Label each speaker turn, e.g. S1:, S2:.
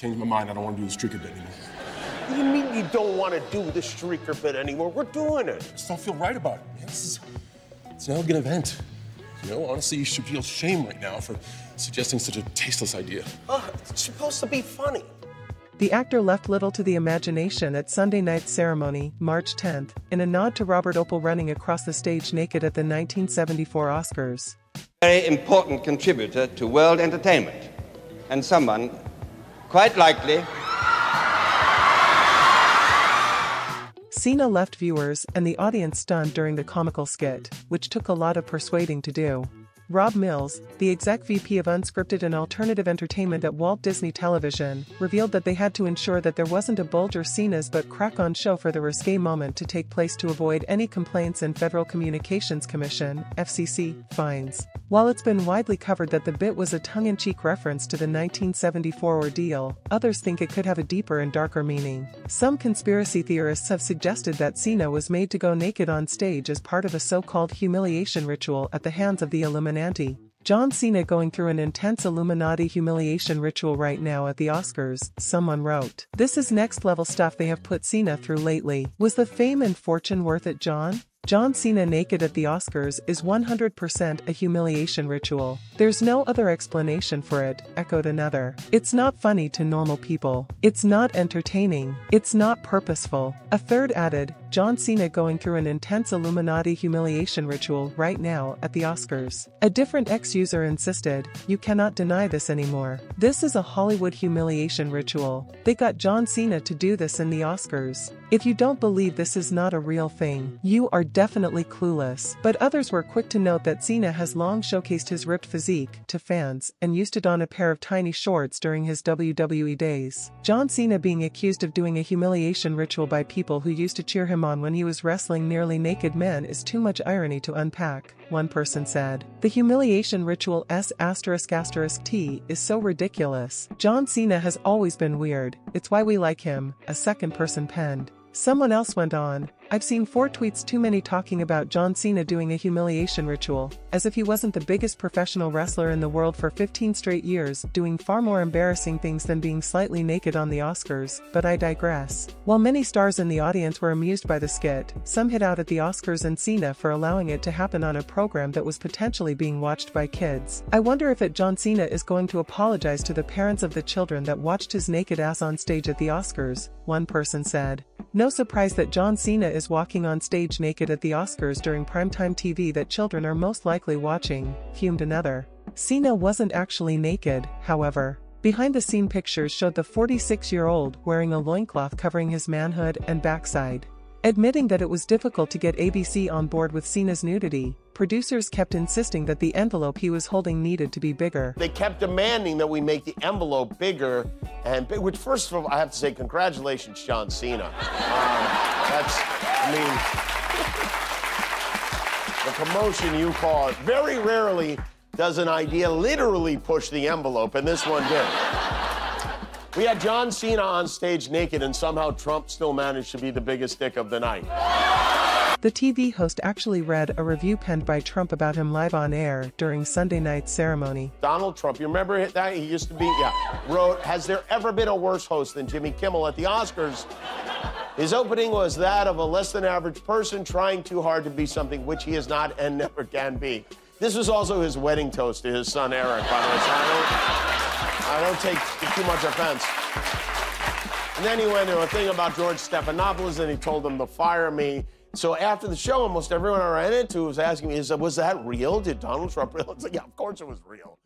S1: changed my mind. I don't want to do the streaker bit anymore.
S2: What do you mean you don't want to do the streaker bit anymore? We're doing it.
S1: I just don't feel right about it, man. It's an elegant event. You know, honestly, you should feel shame right now for suggesting such a tasteless idea.
S2: It's supposed to be funny.
S3: The actor left little to the imagination at Sunday night's ceremony, March 10th, in a nod to Robert Opel running across the stage naked at the 1974 Oscars.
S4: Very important contributor to world entertainment, and someone, quite likely,
S3: Cena left viewers and the audience stunned during the comical skit, which took a lot of persuading to do. Rob Mills, the exec VP of Unscripted and Alternative Entertainment at Walt Disney Television, revealed that they had to ensure that there wasn't a Bulge or Cena's but crack-on show for the risque moment to take place to avoid any complaints and Federal Communications Commission, FCC, fines. While it's been widely covered that the bit was a tongue-in-cheek reference to the 1974 ordeal, others think it could have a deeper and darker meaning. Some conspiracy theorists have suggested that Cena was made to go naked on stage as part of a so-called humiliation ritual at the hands of the Illuminati. John Cena going through an intense Illuminati humiliation ritual right now at the Oscars, someone wrote. This is next-level stuff they have put Cena through lately. Was the fame and fortune worth it, John? John Cena naked at the Oscars is 100% a humiliation ritual. There's no other explanation for it, echoed another. It's not funny to normal people. It's not entertaining. It's not purposeful. A third added, John Cena going through an intense Illuminati humiliation ritual right now at the Oscars. A different ex-user insisted, you cannot deny this anymore. This is a Hollywood humiliation ritual. They got John Cena to do this in the Oscars. If you don't believe this is not a real thing, you are definitely clueless. But others were quick to note that Cena has long showcased his ripped physique to fans and used to don a pair of tiny shorts during his WWE days. John Cena being accused of doing a humiliation ritual by people who used to cheer him on when he was wrestling nearly naked men is too much irony to unpack, one person said. The humiliation ritual ***T is so ridiculous. John Cena has always been weird. It's why we like him, a second person penned. Someone else went on, I've seen 4 tweets too many talking about John Cena doing a humiliation ritual, as if he wasn't the biggest professional wrestler in the world for 15 straight years, doing far more embarrassing things than being slightly naked on the Oscars, but I digress. While many stars in the audience were amused by the skit, some hit out at the Oscars and Cena for allowing it to happen on a program that was potentially being watched by kids. I wonder if John Cena is going to apologize to the parents of the children that watched his naked ass on stage at the Oscars, one person said. No surprise that John Cena is walking on stage naked at the Oscars during primetime TV that children are most likely watching, fumed another. Cena wasn't actually naked, however. Behind-the-scene pictures showed the 46-year-old wearing a loincloth covering his manhood and backside. Admitting that it was difficult to get ABC on board with Cena's nudity, producers kept insisting that the envelope he was holding needed to be bigger.
S2: They kept demanding that we make the envelope bigger, which first of all, I have to say, congratulations, John Cena. The promotion you call it, very rarely does an idea literally push the envelope, and this one did. We had John Cena on stage naked, and somehow Trump still managed to be the biggest dick of the night.
S3: The TV host actually read a review penned by Trump about him live on air during Sunday night's ceremony.
S2: Donald Trump, you remember that? He used to be, wrote, has there ever been a worse host than Jimmy Kimmel at the Oscars? His opening was that of a less-than-average person trying too hard to be something which he is not and never can be. This was also his wedding toast to his son, Eric, by the way, so I don't take too much offense. And then he went into a thing about George Stephanopoulos, and he told them to fire me. So after the show, almost everyone I ran into was asking me, was that real? Did Donald Trump really? I was like, yeah, of course it was real.